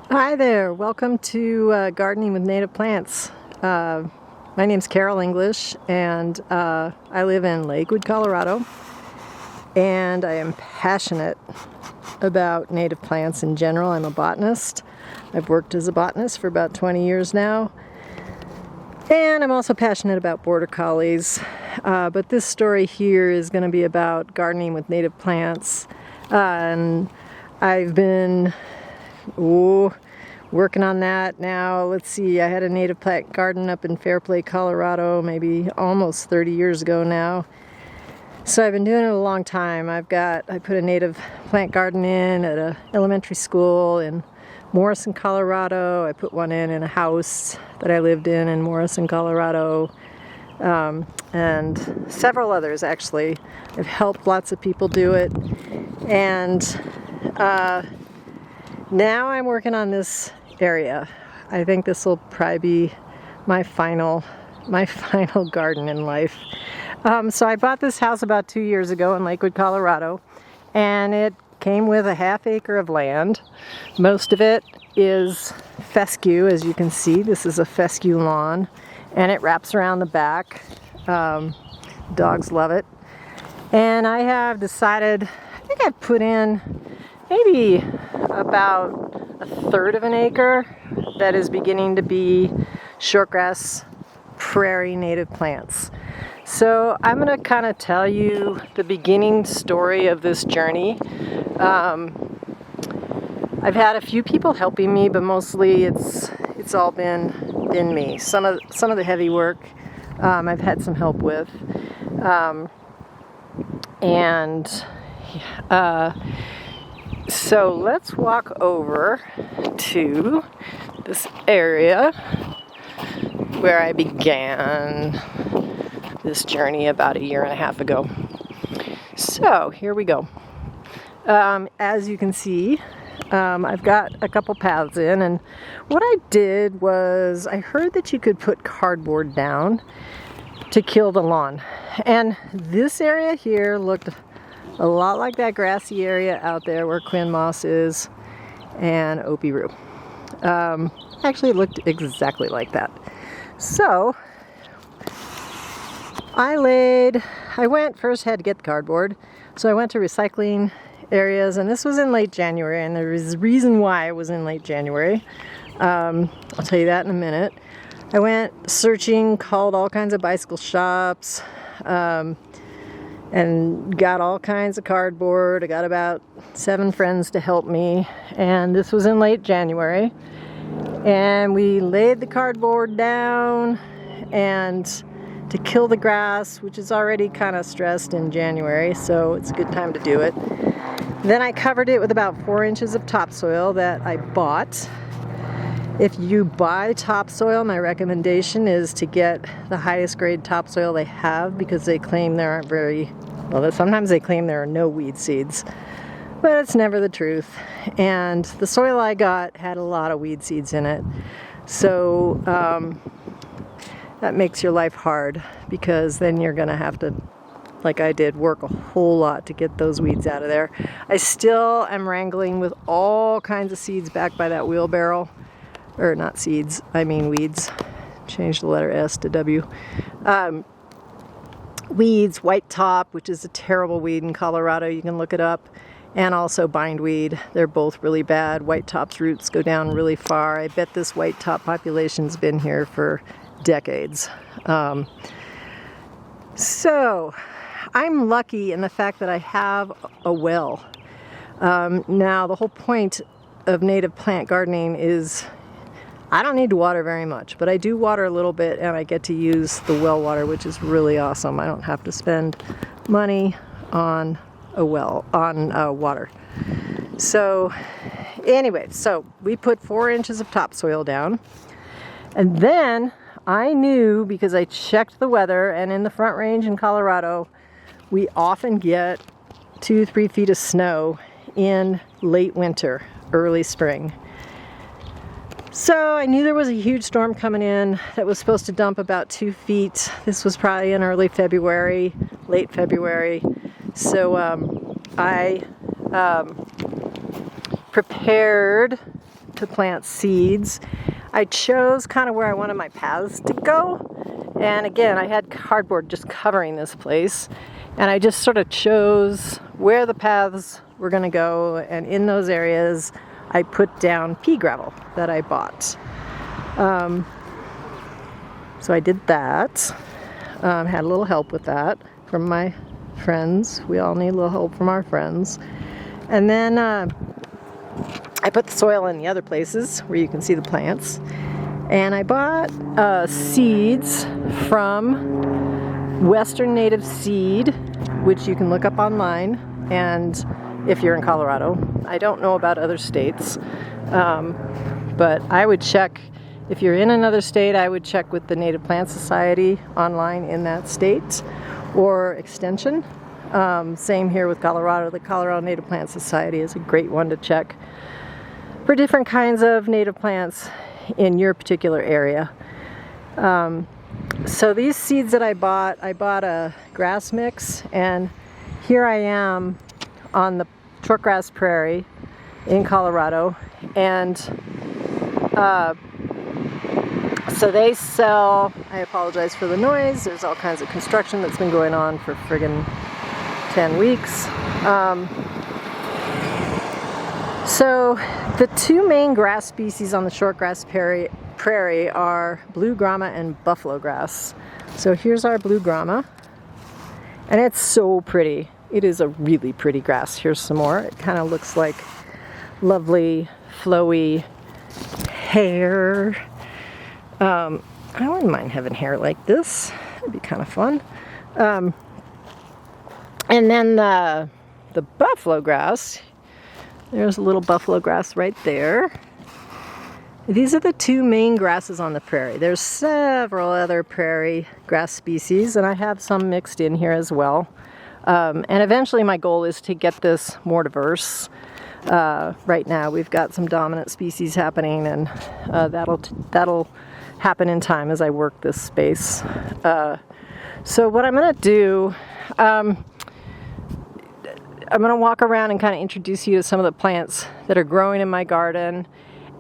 Hi there, welcome to Gardening with Native Plants. My name's Carol English and I live in Lakewood, Colorado, and I am passionate about native plants in general. I'm a botanist. I've worked as a botanist for about 20 years now, and I'm also passionate about border collies. But this story here is going to be about gardening with native plants, and I've been working on that now. Let's see, I had a native plant garden up in Fairplay, Colorado, maybe almost 30 years ago now. So I've been doing it a long time. I put a native plant garden in at an elementary school in Morrison, Colorado. I put one in a house that I lived in Morrison, Colorado, and several others actually. I've helped lots of people do it, and now I'm working on this area. I think this will probably be my final garden in life. So I bought this house about 2 years ago in Lakewood, Colorado, and it came with a half acre of land. Most of it is fescue, as you can see. This is a fescue lawn, and it wraps around the back. Dogs love it. And I have decided, I think I've put in maybe about a third of an acre that is beginning to be shortgrass prairie native plants. So I'm going to kind of tell you the beginning story of this journey. I've had a few people helping me, but mostly it's all been me. Some of the heavy work I've had some help with, so let's walk over to this area where I began this journey about 1.5 years ago. So here we go. As you can see, I've got a couple paths in, and what I did was I heard that you could put cardboard down to kill the lawn. And this area here looked a lot like that grassy area out there where Quinn moss is and Opie rue. Actually, it looked exactly like that. So had to get the cardboard. So I went to recycling areas, and this was in late January, and there is a reason why it was in late January. I'll tell you that in a minute. I went searching, called all kinds of bicycle shops, and got all kinds of cardboard. I got about 7 friends to help me, and this was in late January. And we laid the cardboard down and to kill the grass, which is already kind of stressed in January, so it's a good time to do it. Then I covered it with about 4 inches of topsoil that I bought. If you buy topsoil, my recommendation is to get the highest grade topsoil they have, because they claim there aren't sometimes they claim there are no weed seeds, but it's never the truth. And the soil I got had a lot of weed seeds in it. So that makes your life hard, because then you're gonna have to, like I did, work a whole lot to get those weeds out of there. I still am wrangling with all kinds of seeds back by that wheelbarrow. Or not seeds, I mean weeds. Change the letter S to W. Weeds, white top, which is a terrible weed in Colorado, you can look it up, and also bindweed. They're both really bad. White top's roots go down really far. I bet this white top population's been here for decades. So I'm lucky in the fact that I have a well. Now the whole point of native plant gardening is I don't need to water very much, but I do water a little bit, and I get to use the well water, which is really awesome. I don't have to spend money on water. So anyway, so we put 4 inches of topsoil down, and then I knew, because I checked the weather, and in the Front Range in Colorado, we often get 2-3 feet of snow in late winter, early spring. So I knew there was a huge storm coming in that was supposed to dump about 2 feet. This was probably in early February, late February. So I prepared to plant seeds. I chose kind of where I wanted my paths to go. And again, I had cardboard just covering this place. And I just sort of chose where the paths were going to go. And in those areas, I put down pea gravel that I bought. So I did that. Had a little help with that from my friends. We all need a little help from our friends. And then I put the soil in the other places where you can see the plants. And I bought seeds from Western Native Seed, which you can look up online. And if you're in Colorado, I don't know about other states, but I would check. If you're in another state, I would check with the Native Plant Society online in that state, or Extension. Same here with Colorado. The Colorado Native Plant Society is a great one to check for different kinds of native plants in your particular area. So these seeds that I bought a grass mix, and here I am on the shortgrass prairie in Colorado, and so they sell, I apologize for the noise, there's all kinds of construction that's been going on for friggin' 10 weeks. So the two main grass species on the shortgrass prairie are blue grama and buffalo grass. So here's our blue grama, and it's so pretty. It is a really pretty grass. Here's some more. It kind of looks like lovely, flowy hair. I wouldn't mind having hair like this. It'd be kind of fun. And then the buffalo grass, there's a little buffalo grass right there. These are the two main grasses on the prairie. There's several other prairie grass species, and I have some mixed in here as well. And eventually my goal is to get this more diverse. Right now we've got some dominant species happening, and that'll happen in time as I work this space. So what I'm going to do, I'm going to walk around and kind of introduce you to some of the plants that are growing in my garden.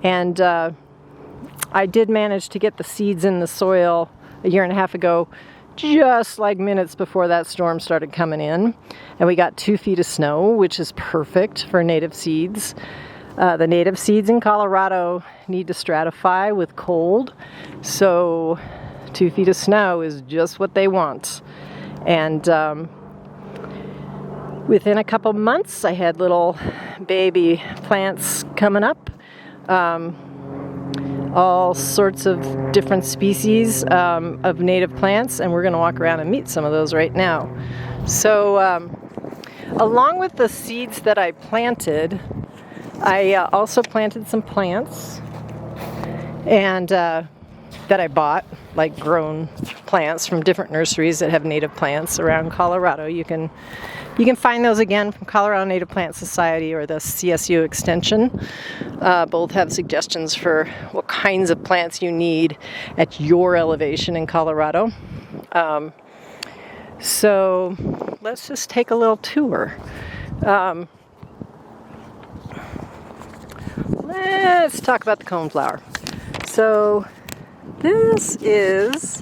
And I did manage to get the seeds in the soil a year and a half ago, just like minutes before that storm started coming in. And we got 2 feet of snow, which is perfect for native seeds. The native seeds in Colorado need to stratify with cold, so 2 feet of snow is just what they want. And within a couple months, I had little baby plants coming up. All sorts of different species of native plants, and we're going to walk around and meet some of those right now. So along with the seeds that I planted, I also planted some plants, and that I bought, like grown plants from different nurseries that have native plants around Colorado. You can find those again from Colorado Native Plant Society or the CSU Extension. Both have suggestions for what kinds of plants you need at your elevation in Colorado. So let's just take a little tour. Let's talk about the coneflower. So this is,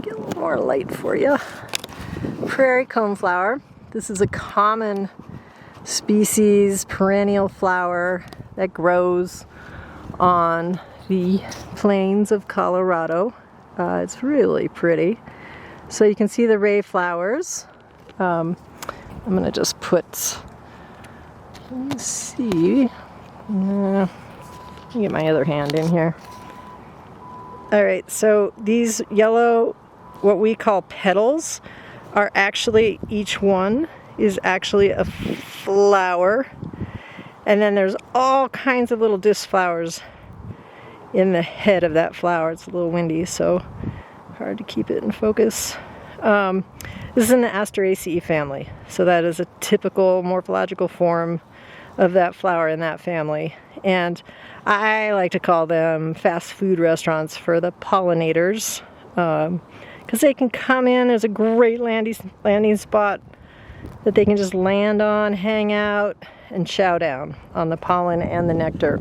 get a little more light for you, prairie coneflower. This is a common species, perennial flower that grows on the plains of Colorado. It's really pretty. So you can see the ray flowers. I'm going to just put, let's see, let me get my other hand in here. All right, so these yellow, what we call petals, are actually, each one is actually a flower. And then there's all kinds of little disc flowers in the head of that flower. It's a little windy, so hard to keep it in focus. This is in the Asteraceae family, so that is a typical morphological form of that flower in that family. And I like to call them fast food restaurants for the pollinators, because they can come in. There's a great landing spot that they can just land on, hang out, and chow down on the pollen and the nectar.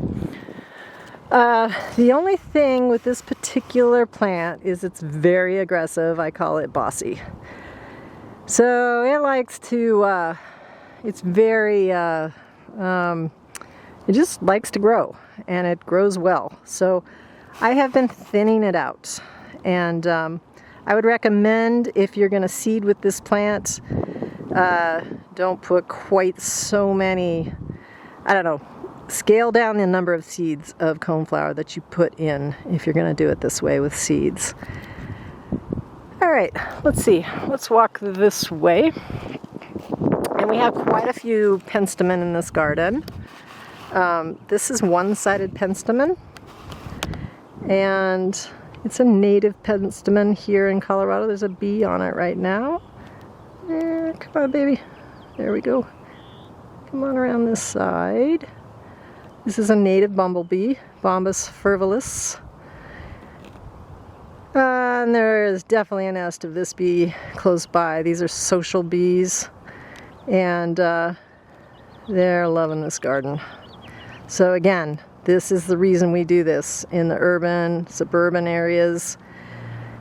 The only thing with this particular plant is it's very aggressive. I call it bossy. So it likes to, it's very, it just likes to grow, and it grows well. So I have been thinning it out, and I would recommend, if you're going to seed with this plant, don't put quite so many, I don't know, scale down the number of seeds of coneflower that you put in if you're going to do it this way with seeds. All right, let's see. Let's walk this way. And we have quite a few penstemon in this garden. This is one-sided penstemon, and it's a native penstemon here in Colorado. There's a bee on it right now. Come on, baby. There we go. Come on around this side. This is a native bumblebee, Bombus furvulus. And there is definitely a nest of this bee close by. These are social bees, and they're loving this garden. So again, this is the reason we do this in the urban, suburban areas.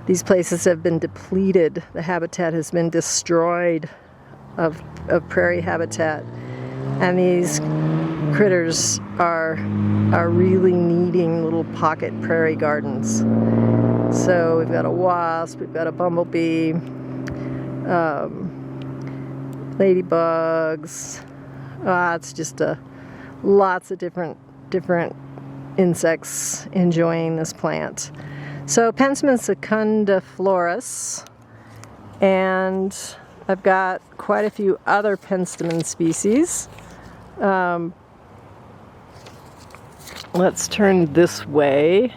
These places have been depleted. The habitat has been destroyed of prairie habitat, and these critters are really needing little pocket prairie gardens. So we've got a wasp, we've got a bumblebee, ladybugs. It's just lots of different insects enjoying this plant. So Penstemon secundiflorus, and I've got quite a few other penstemon species. Let's turn this way.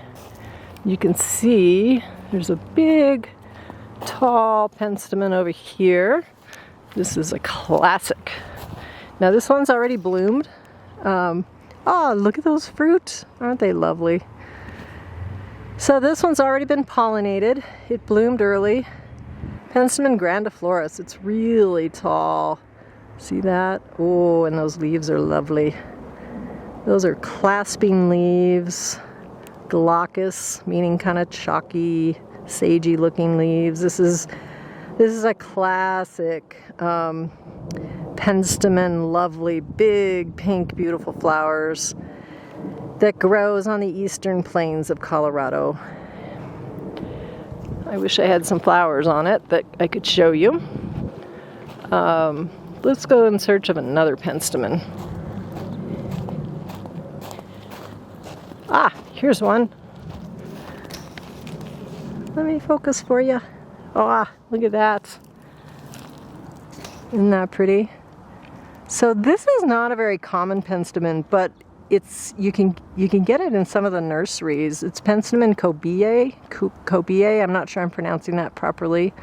You can see there's a big, tall penstemon over here. This is a classic. Now this one's already bloomed. Oh, look at those fruit. Aren't they lovely? So this one's already been pollinated. It bloomed early. Penstemon grandiflorus. It's really tall. See that? Oh, and those leaves are lovely. Those are clasping leaves. Glaucous, meaning kind of chalky, sagey looking leaves. This is a classic penstemon, lovely, big, pink, beautiful flowers that grows on the eastern plains of Colorado. I wish I had some flowers on it that I could show you. Let's go in search of another penstemon. Ah, here's one. Let me focus for you. Oh, look at that. Isn't that pretty? So this is not a very common penstemon, but you can get it in some of the nurseries. It's Penstemon cobiae. I'm not sure I'm pronouncing that properly.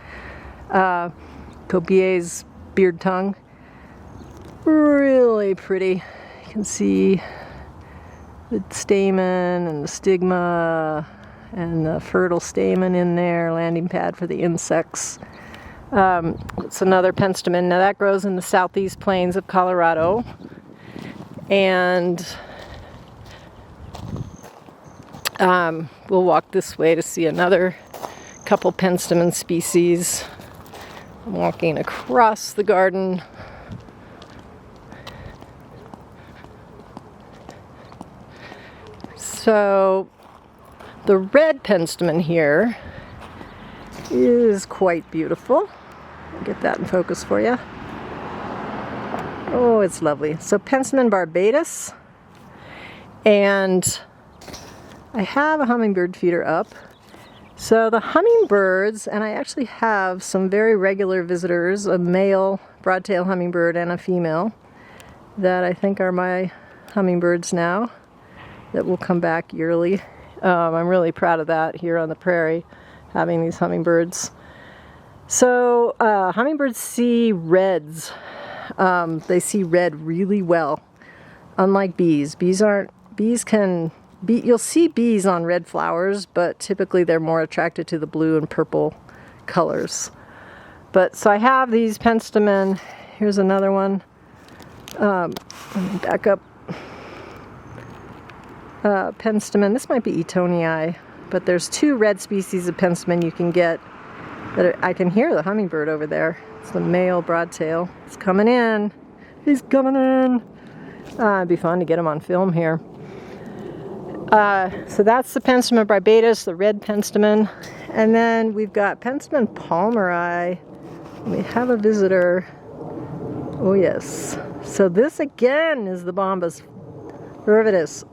Cobiae's beard tongue. Really pretty. You can see the stamen and the stigma and the fertile stamen in there, landing pad for the insects. It's another penstemon. Now that grows in the southeast plains of Colorado, and we'll walk this way to see another couple penstemon species. I'm walking across the garden. So the red penstemon here is quite beautiful. I'll get that in focus for you. Oh, it's lovely. So Penstemon barbatus, and I have a hummingbird feeder up. So the hummingbirds, and I actually have some very regular visitors, a male broadtail hummingbird and a female, that I think are my hummingbirds now, that will come back yearly. I'm really proud of that here on the prairie, having these hummingbirds. So hummingbirds see reds. They see red really well, unlike bees. You'll see bees on red flowers, but typically they're more attracted to the blue and purple colors. So I have these penstemon. Here's another one. Let me back up. penstemon. This might be Etonii, but there's 2 red species of penstemon you can get. I can hear the hummingbird over there. It's the male broadtail. It's coming in. He's coming in. It'd be fun to get him on film here. So that's the Penstemon barbatus, the red penstemon. And then we've got Penstemon palmeri. We have a visitor. Oh yes. So this again is the Bombus fervidus.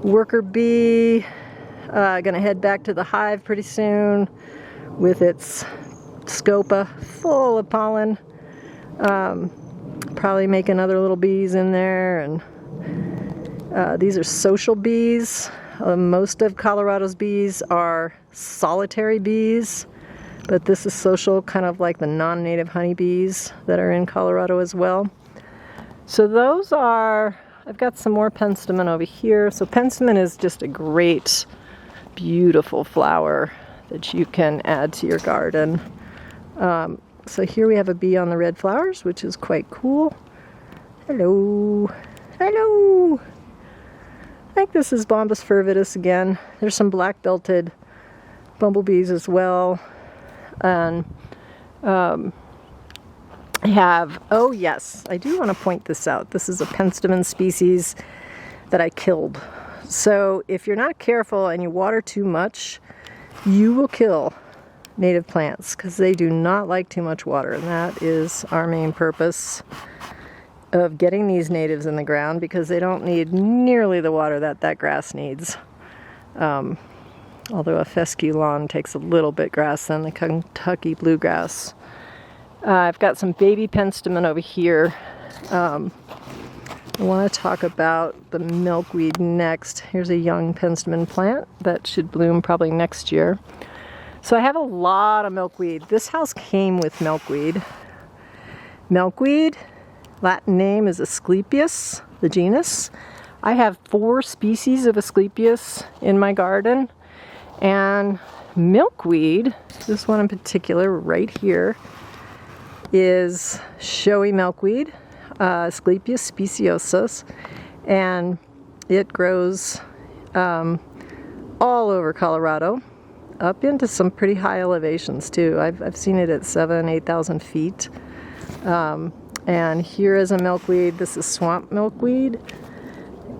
Worker bee. Gonna head back to the hive pretty soon with its scopa full of pollen. Probably making other little bees in there. And these are social bees. Most of Colorado's bees are solitary bees, but this is social, kind of like the non-native honeybees that are in Colorado as well. So those are, I've got some more penstemon over here. So penstemon is just a great, beautiful flower that you can add to your garden. So here we have a bee on the red flowers, which is quite cool. Hello. Hello. I think this is Bombus fervidus again. There's some black-belted bumblebees as well. And I have, oh yes, I do want to point this out. This is a penstemon species that I killed. So if you're not careful and you water too much, you will kill native plants because they do not like too much water. And that is our main purpose of getting these natives in the ground, because they don't need nearly the water that grass needs. Although a fescue lawn takes a little bit grass than the Kentucky bluegrass. I've got some baby penstemon over here. I want to talk about the milkweed next. Here's a young penstemon plant that should bloom probably next year. So I have a lot of milkweed. This house came with milkweed. Milkweed, Latin name is Asclepias, the genus. I have 4 species of Asclepias in my garden. And milkweed, this one in particular right here, is showy milkweed, Asclepias speciosus, and it grows all over Colorado, up into some pretty high elevations too. I've seen it at 7,000 to 8,000 feet. And here is a milkweed. This is swamp milkweed.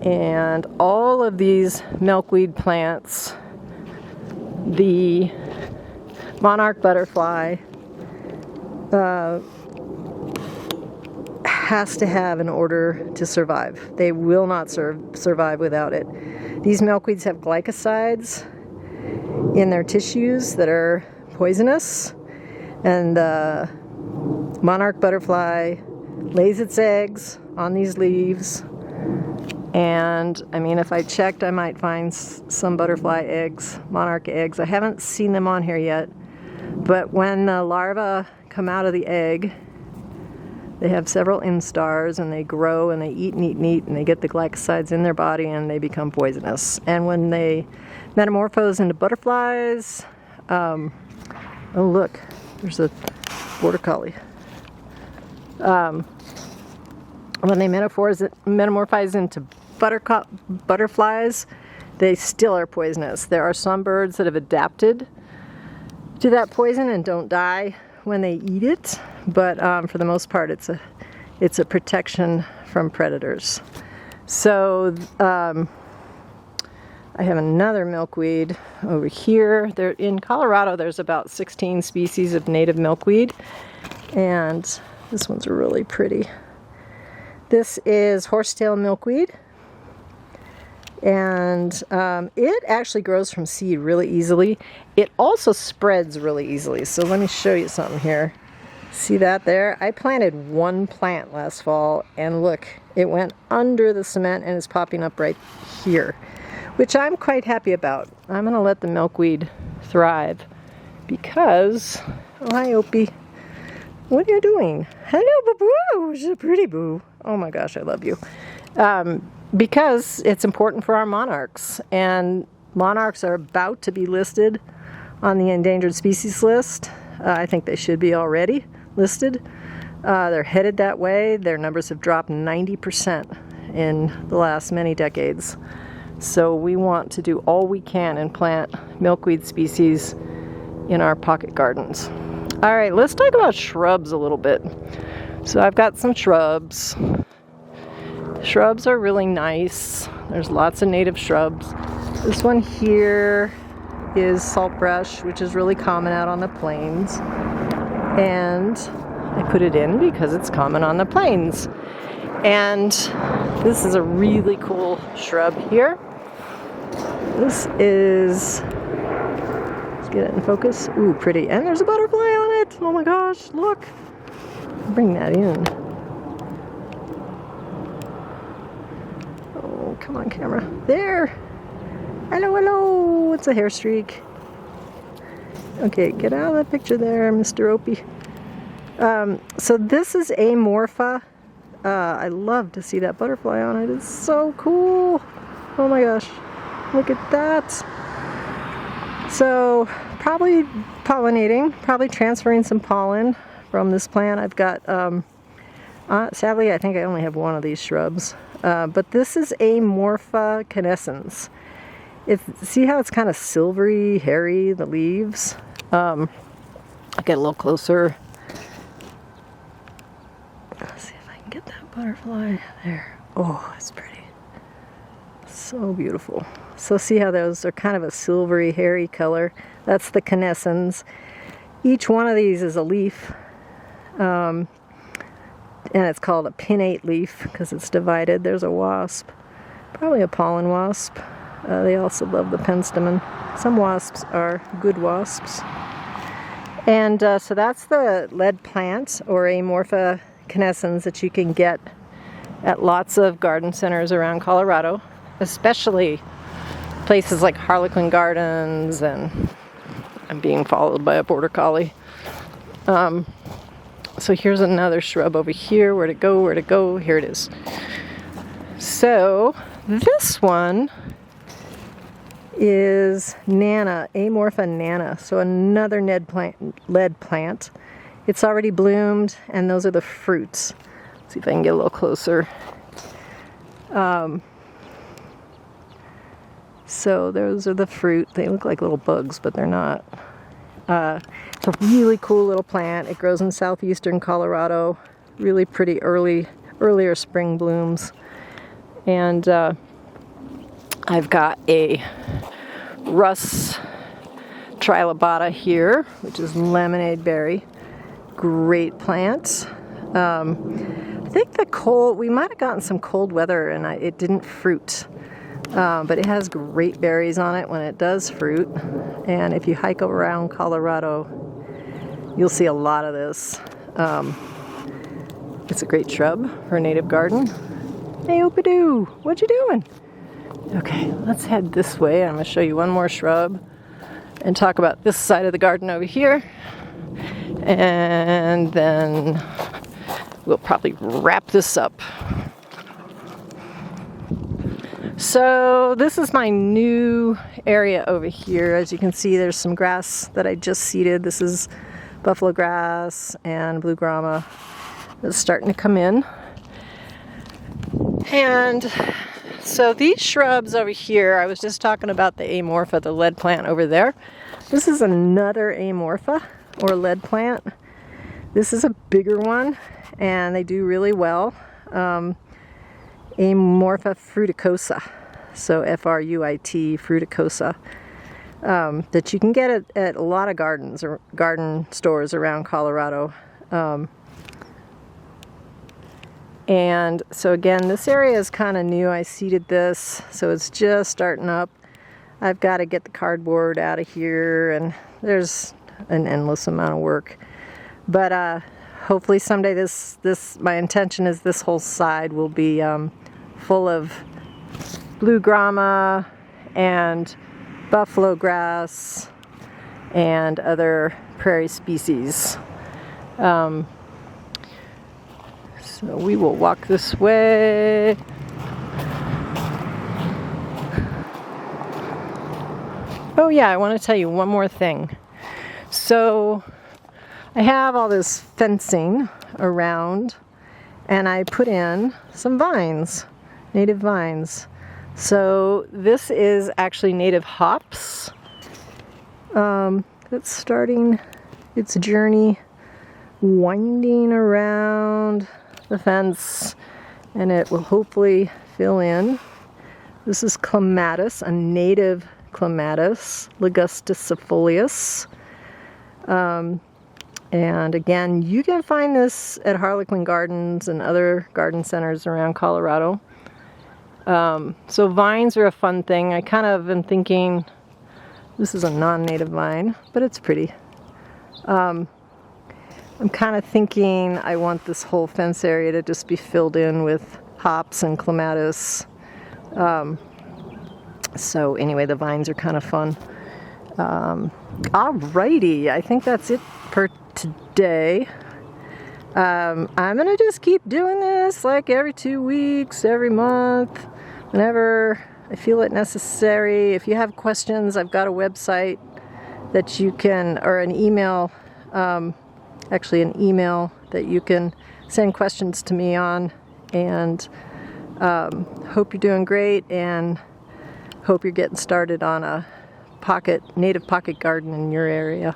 And all of these milkweed plants, the monarch butterfly has to have in order to survive. They will not survive without it. These milkweeds have glycosides in their tissues that are poisonous, and the monarch butterfly lays its eggs on these leaves. And I mean, if I checked, I might find some butterfly eggs, monarch eggs. I haven't seen them on here yet, but when the larvae come out of the egg, they have several instars, and they grow and they eat and eat and eat, and they get the glycosides in their body, and they become poisonous. And when they metamorphose into butterflies, oh look, there's a border collie. When they metamorphose into butterflies, they still are poisonous. There are some birds that have adapted to that poison and don't die when they eat it, but for the most part, it's a protection from predators. So I have another milkweed over here. In Colorado, there's about 16 species of native milkweed, and this one's really pretty. This is horsetail milkweed, and it actually grows from seed really easily. It also spreads really easily. So let me show you something here. See that there? I planted one plant last fall, and look, it went under the cement and is popping up right here, which I'm quite happy about. I'm going to let the milkweed thrive because, oh hi Opie, what are you doing? Hello boo-boo, she's a pretty boo. Oh my gosh, I love you. Because it's important for our monarchs, and monarchs are about to be listed on the endangered species list. I think they should be already listed. They're headed that way. Their numbers have dropped 90% in the last many decades. So we want to do all we can and plant milkweed species in our pocket gardens. All right, let's talk about shrubs a little bit. So I've got some shrubs. Shrubs are really nice. There's lots of native shrubs. This one here is saltbrush, which is really common out on the plains. And I put it in because it's common on the plains. And this is a really cool shrub here. This is, let's get it in focus. Ooh, pretty. And there's a butterfly on it. Oh my gosh, look. Bring that in. Oh, come on, camera. There. Hello, hello. It's a hair streak. Okay, get out of the picture there, Mr. Opie. So this is Amorpha. I love to see that butterfly on it. It's so cool. Oh my gosh. Look at that. So probably pollinating, probably transferring some pollen from this plant. I've got, sadly, I think I only have one of these shrubs. But this is Amorpha canescens. See how it's kind of silvery, hairy, the leaves? I'll get a little closer. Let's see if I can get that butterfly there. Oh, it's pretty. So beautiful. So see how those are kind of a silvery, hairy color? That's the canescens. Each one of these is a leaf. And it's called a pinnate leaf because it's divided. There's a wasp, probably a pollen wasp. They also love the penstemon. Some wasps are good wasps. And so that's the lead plant, or Amorpha canescens, that you can get at lots of garden centers around Colorado, especially places like Harlequin Gardens, and I'm being followed by a border collie. So here's another shrub over here. Where to go, where to go? Here it is. So this one is Nana, Amorpha Nana. So another lead plant. It's already bloomed, and those are the fruits. Let's see if I can get a little closer. So those are the fruit. They look like little bugs, but they're not. It's a really cool little plant. It grows in southeastern Colorado. Really pretty earlier spring blooms. And I've got a Russ trilobata here, which is lemonade berry. Great plant. I think we might have gotten some cold weather and it didn't fruit. But it has great berries on it when it does fruit. And if you hike around Colorado, you'll see a lot of this. It's a great shrub for a native garden. Hey, Oopidoo, what you doing? Okay, let's head this way. I'm going to show you one more shrub and talk about this side of the garden over here. And then we'll probably wrap this up. So this is my new area over here. As you can see, there's some grass that I just seeded. This is buffalo grass and blue grama. It's starting to come in. And so these shrubs over here, I was just talking about the Amorpha, the lead plant over there. This is another Amorpha, or lead plant. This is a bigger one, and they do really well. Amorpha fruticosa, so F-R-U-I-T, fruticosa, that you can get at a lot of gardens or garden stores around Colorado. And so again, this area is kind of new. I seeded this, so it's just starting up. I've got to get the cardboard out of here, and there's an endless amount of work. But hopefully someday my intention is this whole side will be full of blue grama and buffalo grass and other prairie species. So we will walk this way. Oh yeah, I want to tell you one more thing. So I have all this fencing around, and I put in some vines. native vines. So this is actually native hops. It's starting its journey winding around the fence, and it will hopefully fill in. This is clematis, a native clematis, Ligusticifolius. And again, you can find this at Harlequin Gardens and other garden centers around Colorado. So vines are a fun thing. I kind of am thinking, this is a non-native vine, but it's pretty. I'm kind of thinking I want this whole fence area to just be filled in with hops and clematis. So anyway, the vines are kind of fun. Alrighty, I think that's it for today. I'm gonna just keep doing this like every 2 weeks, every month, whenever I feel it necessary. If you have questions, I've got a website that you can, or an email, actually an email that you can send questions to me on. And hope you're doing great, and hope you're getting started on a native pocket garden in your area.